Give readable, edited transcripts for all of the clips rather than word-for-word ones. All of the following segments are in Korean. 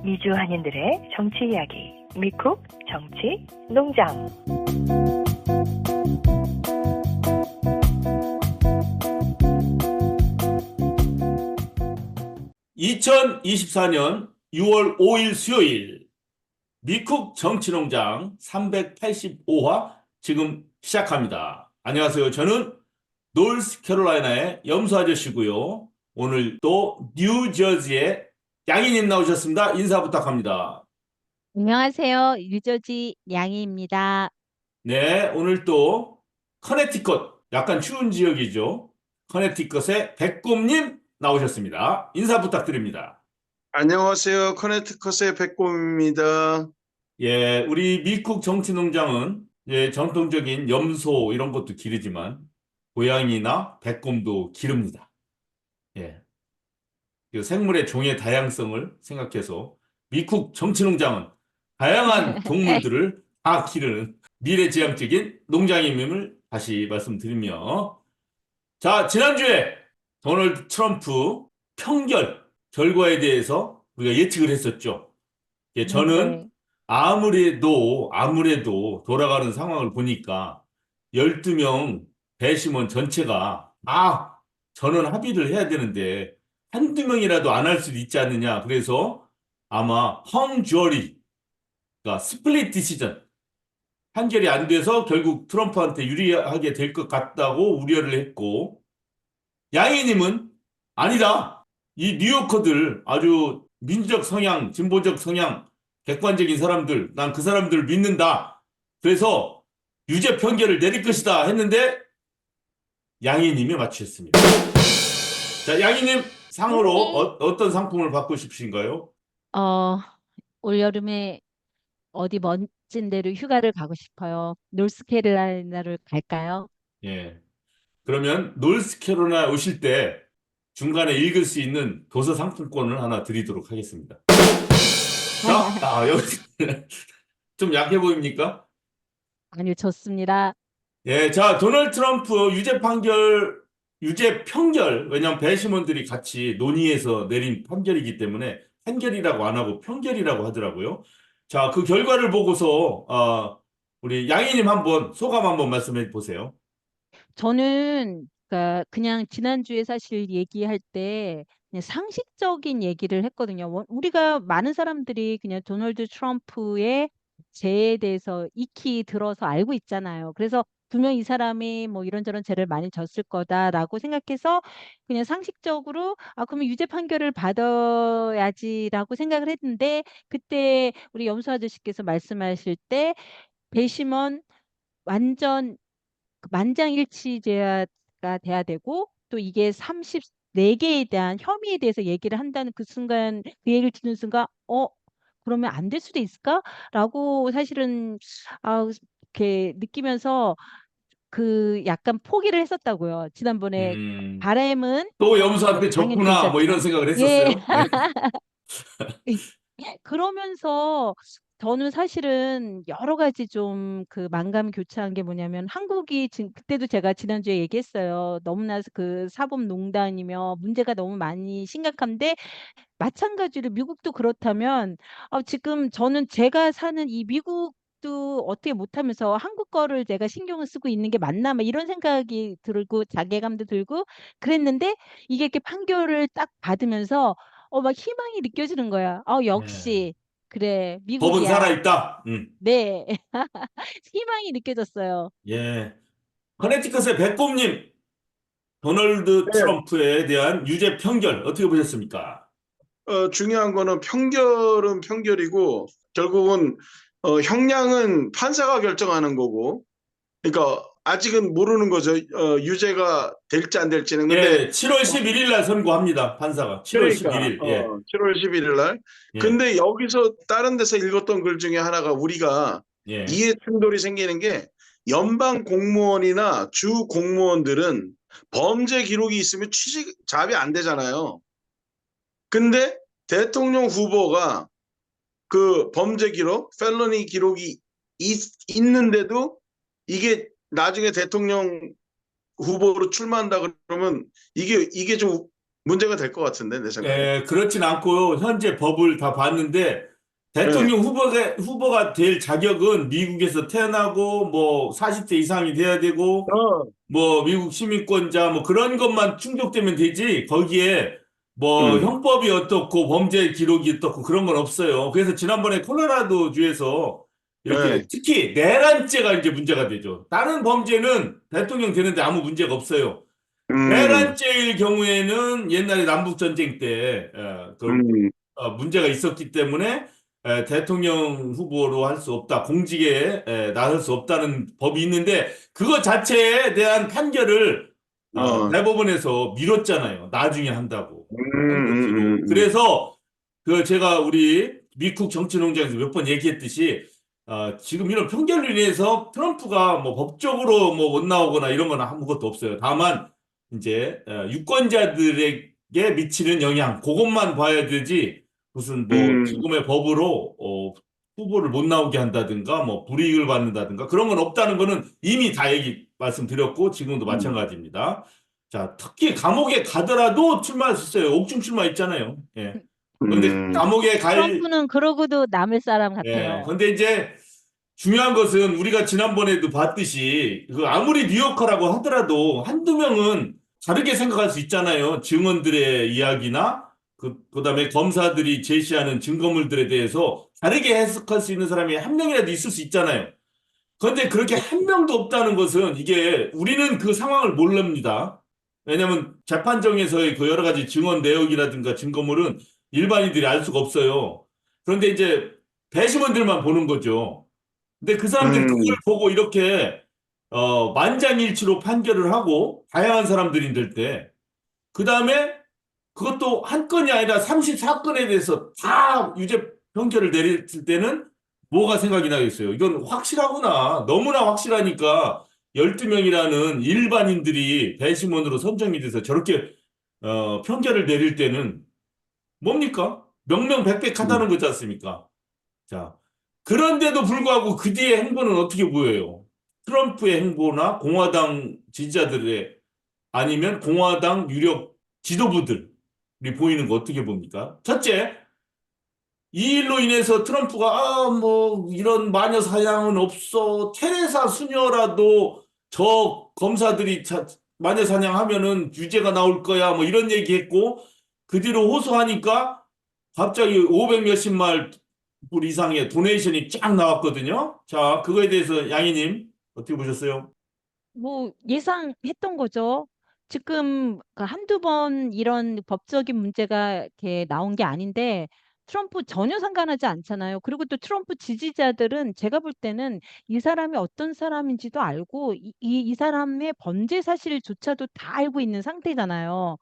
미주 한인들의 정치 이야기, 미쿡 정치 농장. 2024년 6월 5일 수요일 미쿡 정치농장 385화 지금 시작합니다. 안녕하세요. 저는 노스캐롤라이나의 염소 아저씨고요. 오늘 또 뉴저지의 양이님 나오셨습니다. 인사 부탁합니다. 안녕하세요. 유저지 양희입니다. 네, 오늘 또 커네티컷, 약간 추운 지역이죠. 커네티컷의 백곰님 나오셨습니다. 인사 부탁드립니다. 안녕하세요. 커네티컷의 백곰입니다. 예, 우리 미쿡 정치농장은 전통적인 염소 이런 것도 기르지만 고양이나 백곰도 기릅니다. 예, 그 생물의 종의 다양성을 생각해서 미쿡 정치농장은 다양한 동물들을 다 기르는 미래지향적인 농장임을 다시 말씀드리며, 자, 지난주에 도널드 트럼프 평결 결과에 대해서 우리가 예측을 했었죠. 예, 저는 네. 아무래도 돌아가는 상황을 보니까 12명 배심원 전체가 전원 합의를 해야 되는데 한두 명이라도 안 할 수도 있지 않느냐. 그래서 아마 헝주어리가 스플릿 디시전, 판결이 안 돼서 결국 트럼프한테 유리하게 될 것 같다고 우려를 했고, 양희님은 아니다. 이 뉴요커들 아주 민주적 성향, 진보적 성향, 객관적인 사람들, 난 그 사람들을 믿는다. 그래서 유죄 판결을 내릴 것이다 했는데 양희님이 맞추셨습니다. 자, 양희님 상으로 어떤 상품을 받고 싶으신가요? 올 여름에 어디 멋진 데로 휴가를 가고 싶어요. 노스캐롤라이나를 갈까요? 예. 그러면 노스캐롤라이나 오실 때 중간에 읽을 수 있는 도서 상품권을 하나 드리도록 하겠습니다. 자, 여기 좀 약해 보입니까? 아니요, 좋습니다. 예, 자, 도널드 트럼프 유죄 평결, 왜냐하면 배심원들이 같이 논의해서 내린 판결이기 때문에 판결이라고 안 하고 평결이라고 하더라고요. 자, 그 결과를 보고서 우리 양희님 한번 소감 한번 말씀해 보세요. 저는 그냥 지난주에 사실 얘기할 때 그냥 상식적인 얘기를 했거든요. 우리가 많은 사람들이 그냥 도널드 트럼프의 죄에 대해서 익히 들어서 알고 있잖아요. 그래서 분명 이 사람이 뭐 이런저런 죄를 많이 졌을 거다라고 생각해서 그냥 상식적으로 그러면 유죄 판결을 받아야지라고 생각을 했는데, 그때 우리 염소 아저씨께서 말씀하실 때 배심원 완전 만장일치제가 돼야 되고, 또 이게 34개에 대한 혐의에 대해서 얘기를 한다는 그 순간, 그 얘기를 듣는 순간 그러면 안 될 수도 있을까라고 사실은 이렇게 느끼면서 그 약간 포기를 했었다고요. 지난번에 바램은 또 염소한테 당연히 졌구나 뭐 이런 됐었지만. 생각을 예. 했었어요. 네. 그러면서 저는 사실은 여러 가지 좀 그 만감이 교차한 게 뭐냐면, 한국이 지금, 그때도 제가 지난주에 얘기했어요. 너무나 그 사법농단이며 문제가 너무 많이 심각한데, 마찬가지로 미국도 그렇다면 지금 저는 제가 사는 이 미국도 어떻게 못하면서 한국 거를 제가 신경을 쓰고 있는 게 맞나, 막 이런 생각이 들고 자괴감도 들고 그랬는데, 이게 이렇게 판결을 딱 받으면서 막 희망이 느껴지는 거야. 네. 역시 그래, 법은 미국이야. 살아있다. 네. 희망이 느껴졌어요. 예. 커네티컷의 백곰님, 도널드 네. 트럼프에 대한 유죄 판결 어떻게 보셨습니까? 중요한 거는 평결은 평결이고 결국은 형량은 판사가 결정하는 거고, 그러니까 아직은 모르는 거죠. 유죄가 될지 안 될지는. 근데 예, 7월 11일 날 선고합니다. 판사가. 7월 그러니까 11일. 예. 7월 11일 날. 예. 근데 여기서 다른 데서 읽었던 글 중에 하나가 우리가 예. 이해 충돌이 생기는 게, 연방 공무원이나 주 공무원들은 범죄 기록이 있으면 취직 잡이 안 되잖아요. 근데 대통령 후보가 그 범죄 기록, 펠러니 기록이 있는데도 이게 나중에 대통령 후보로 출마한다 그러면 이게 좀 문제가 될 것 같은데 내 생각에. 예, 그렇진 않고요. 현재 법을 다 봤는데 대통령 후보가 될 자격은 미국에서 태어나고 뭐 40세 이상이 돼야 되고 어, 뭐 미국 시민권자 뭐 그런 것만 충족되면 되지 거기에 뭐 음, 형법이 어떻고 범죄 기록이 어떻고 그런 건 없어요. 그래서 지난번에 콜로라도 주에서 이렇게 네, 특히 내란죄가 이제 문제가 되죠. 다른 범죄는 대통령 되는데 아무 문제가 없어요. 음, 내란죄일 경우에는 옛날에 남북전쟁 때 음, 문제가 있었기 때문에 대통령 후보로 할 수 없다, 공직에 나설 수 없다는 법이 있는데 그거 자체에 대한 판결을 어, 대법원에서 미뤘잖아요. 나중에 한다고 한 음, 것으로. 그래서 그 제가 우리 미국 정치농장에서 몇 번 얘기했듯이 지금 이런 편견로 인해서 트럼프가 뭐 법적으로 뭐 못 나오거나 이런 건 아무것도 없어요. 다만 이제 유권자들에게 미치는 영향 그것만 봐야 되지 무슨 뭐 음, 지금의 법으로 후보를 못 나오게 한다든가 뭐 불이익을 받는다든가 그런 건 없다는 거는 이미 다 말씀드렸고 지금도 음, 마찬가지입니다. 자, 특히 감옥에 가더라도 출마할 수 있어요. 옥중 출마 있잖아요. 예. 그런데 음, 감옥에 트럼프는 그러고도 남을 사람 예. 같아요. 그런데 이제 중요한 것은 우리가 지난번에도 봤듯이 그 아무리 뉴요커라고 하더라도 한두 명은 다르게 생각할 수 있잖아요. 증언들의 이야기나 그다음에 검사들이 제시하는 증거물들에 대해서 다르게 해석할 수 있는 사람이 한 명이라도 있을 수 있잖아요. 그런데 그렇게 한 명도 없다는 것은 이게 우리는 그 상황을 모릅니다. 왜냐하면 재판정에서의 그 여러 가지 증언 내역이라든가 증거물은 일반인들이 알 수가 없어요. 그런데 이제 배심원들만 보는 거죠. 근데 그 사람들이 그걸 음, 보고 이렇게 만장일치로 판결을 하고 다양한 사람들이 때 그다음에 그것도 한 건이 아니라 34건에 대해서 다 유죄 판결을 내렸을 때는 뭐가 생각이 나겠어요? 이건 확실하구나. 너무나 확실하니까 12명이라는 일반인들이 배심원으로 선정이 돼서 저렇게 판결을 내릴 때는 뭡니까? 음, 명명백백하다는 거지 않습니까? 자, 그런데도 불구하고 그 뒤에 행보는 어떻게 보여요? 트럼프의 행보나 공화당 지지자들의 아니면 공화당 유력 지도부들이 보이는 거 어떻게 봅니까? 첫째, 이 일로 인해서 트럼프가 뭐 이런 마녀 사냥은 없어. 테레사 수녀라도 저 검사들이 마녀 사냥하면은 유죄가 나올 거야. 뭐 이런 얘기했고 그 뒤로 호소하니까 갑자기 500 몇십만 불 이상의 도네이션이 쫙 나왔거든요. 자, 그거에 대해서 양희님 어떻게 보셨어요? 뭐 예상했던 거죠. 지금 그 한두 번 이런 법적인 문제가 이렇게 나온 게 아닌데 트럼프 전혀 상관하지 않잖아요. 그리고 또 트럼프 지지자들은 제가 볼 때는 이 사람이 어떤 사람인지도 알고 이 사람의 범죄 사실조차도 다 알고 있는 상태잖아요.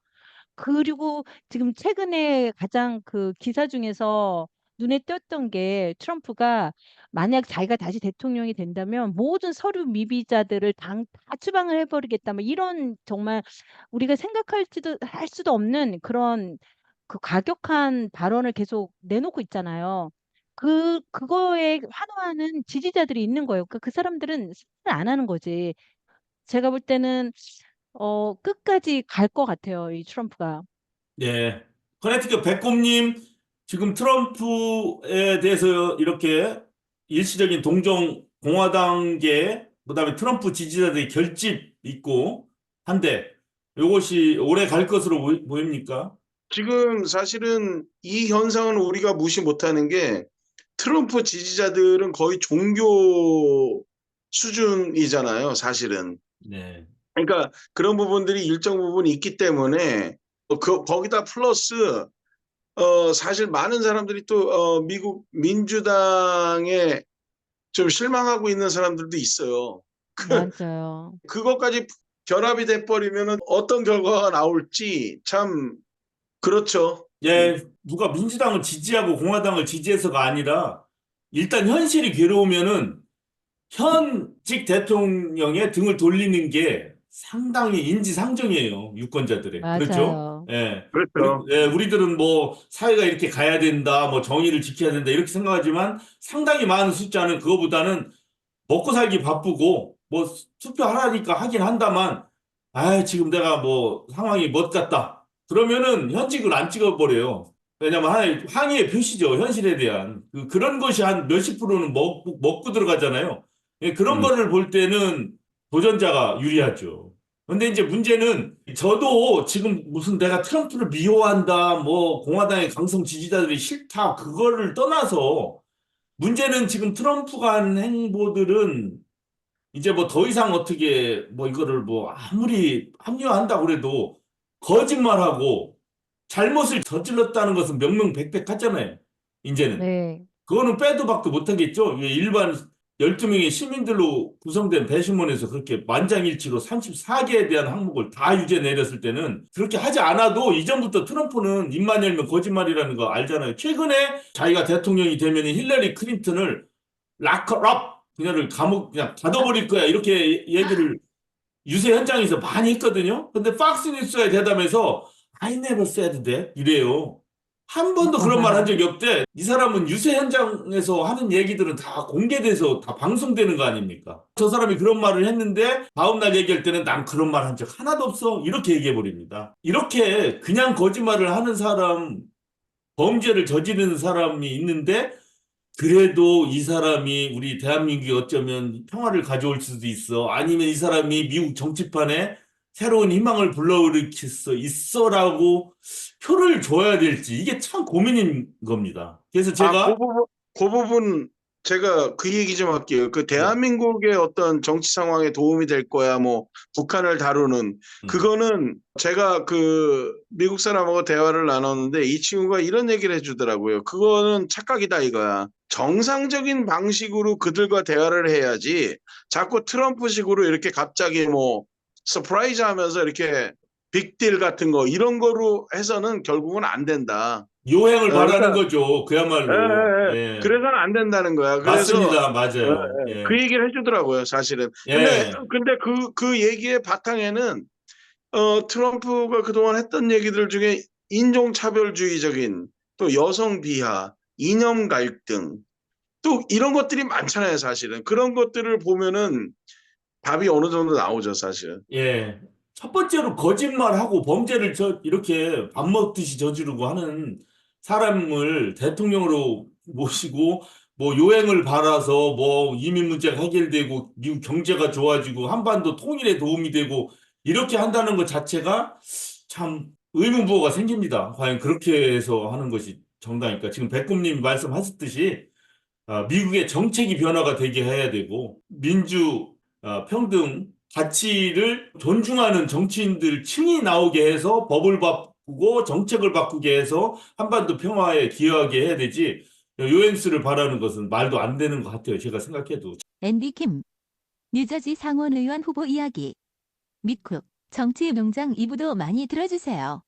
그리고 지금 최근에 가장 그 기사 중에서 눈에 띄었던 게 트럼프가 만약 자기가 다시 대통령이 된다면 모든 서류 미비자들을 다 추방을 해버리겠다. 뭐 이런 정말 우리가 생각할지도 할 수도 없는 그런 그 과격한 발언을 계속 내놓고 있잖아요. 그거에 환호하는 지지자들이 있는 거예요. 그 사람들은 생각을 안 하는 거지. 제가 볼 때는 끝까지 갈 것 같아요. 이 트럼프가. 예. 커네티컷 백곰님, 지금 트럼프에 대해서 이렇게 일시적인 동정 공화당계, 그다음에 트럼프 지지자들의 결집 있고 한데, 이것이 오래 갈 것으로 보입니까? 지금 사실은 이 현상은 우리가 무시 못하는 게 트럼프 지지자들은 거의 종교 수준이잖아요, 사실은. 네. 그러니까 그런 부분들이 일정 부분 있기 때문에 거기다 플러스 사실 많은 사람들이 또 미국 민주당에 좀 실망하고 있는 사람들도 있어요. 맞아요. 그것까지 결합이 돼버리면 어떤 결과가 나올지 참 그렇죠. 예, 누가 민주당을 지지하고 공화당을 지지해서가 아니라 일단 현실이 괴로우면은 현직 대통령의 등을 돌리는 게 상당히 인지상정이에요. 유권자들의. 그렇죠? 맞아요. 예. 그렇죠. 우리들은 뭐 사회가 이렇게 가야 된다, 뭐 정의를 지켜야 된다, 이렇게 생각하지만 상당히 많은 숫자는 그거보다는 먹고 살기 바쁘고 뭐 투표하라니까 하긴 한다만 지금 내가 뭐 상황이 못 같다. 그러면은 현직을 안 찍어버려요. 왜냐면 하나의 항의의 표시죠. 현실에 대한. 그런 것이 한 몇십 프로는 먹고 들어가잖아요. 예, 그런 음. 거를 볼 때는 도전자가 유리하죠. 근데 이제 문제는 저도 지금 무슨 내가 트럼프를 미워한다, 뭐 공화당의 강성 지지자들이 싫다, 그거를 떠나서 문제는 지금 트럼프가 한 행보들은 이제 뭐 더 이상 어떻게 뭐 이거를 뭐 아무리 합리화한다고 그래도 거짓말하고 잘못을 저질렀다는 것은 명명백백하잖아요. 이제는. 네. 그거는 빼도 박도 못하겠죠. 이게 일반 12명의 시민들로 구성된 배심원에서 그렇게 만장일치로 34개에 대한 항목을 다 유죄 내렸을 때는 그렇게 하지 않아도 이전부터 트럼프는 입만 열면 거짓말이라는 거 알잖아요. 최근에 자기가 대통령이 되면 힐러리 클린턴을 락업 그녀를 감옥 그냥 가둬버릴 거야 이렇게 얘기를 유세 현장에서 많이 했거든요. 근데 팍스뉴스의 대담에서 I never said that 이래요. 한 번도 그런 말 한 적이 없대. 이 사람은 유세 현장에서 하는 얘기들은 다 공개돼서 다 방송되는 거 아닙니까? 저 사람이 그런 말을 했는데 다음날 얘기할 때는 난 그런 말 한 적 하나도 없어. 이렇게 얘기해 버립니다. 이렇게 그냥 거짓말을 하는 사람, 범죄를 저지르는 사람이 있는데 그래도 이 사람이 우리 대한민국에 어쩌면 평화를 가져올 수도 있어. 아니면 이 사람이 미국 정치판에 새로운 희망을 불러일으킬 수 있어라고 표를 줘야 될지 이게 참 고민인 겁니다. 그래서 제가 그 부분 제가 그 얘기 좀 할게요. 그 네. 대한민국의 어떤 정치 상황에 도움이 될 거야, 뭐 북한을 다루는 그거는 제가 그 미국 사람하고 대화를 나눴는데 이 친구가 이런 얘기를 해주더라고요. 그거는 착각이다 이거야. 정상적인 방식으로 그들과 대화를 해야지 자꾸 트럼프식으로 이렇게 갑자기 뭐 서프라이즈 하면서 이렇게 빅딜 같은 거 이런 거로 해서는 결국은 안 된다. 요행을 바라는 그러니까 거죠. 예, 그야말로. 예, 예. 예. 그래서는 안 된다는 거야. 그래서 맞습니다. 맞아요. 예, 예. 예. 그 얘기를 해주더라고요, 사실은. 예. 근데 그 얘기의 바탕에는 트럼프가 그동안 했던 얘기들 중에 인종차별주의적인 또 여성 비하, 이념 갈등 또 이런 것들이 많잖아요, 사실은. 그런 것들을 보면은 답이 어느 정도 나오죠, 사실은. 예. 첫 번째로 거짓말하고 범죄를 이렇게 밥 먹듯이 저지르고 하는 사람을 대통령으로 모시고 뭐 요행을 바라서 뭐 이민 문제가 해결되고 미국 경제가 좋아지고 한반도 통일에 도움이 되고 이렇게 한다는 것 자체가 참 의문부호가 생깁니다. 과연 그렇게 해서 하는 것이 정당일까? 지금 백금님 말씀하셨듯이 미국의 정책이 변화가 되게 해야 되고 평등 가치를 존중하는 정치인들 층이 나오게 해서 법을 바꾸고 정책을 바꾸게 해서 한반도 평화에 기여하게 해야 되지 요행수를 바라는 것은 말도 안 되는 것 같아요. 제가 생각해도. 앤디 킴, 뉴저지 상원의원 후보 이야기. 미쿡, 정치농장 2부도 많이 들어주세요.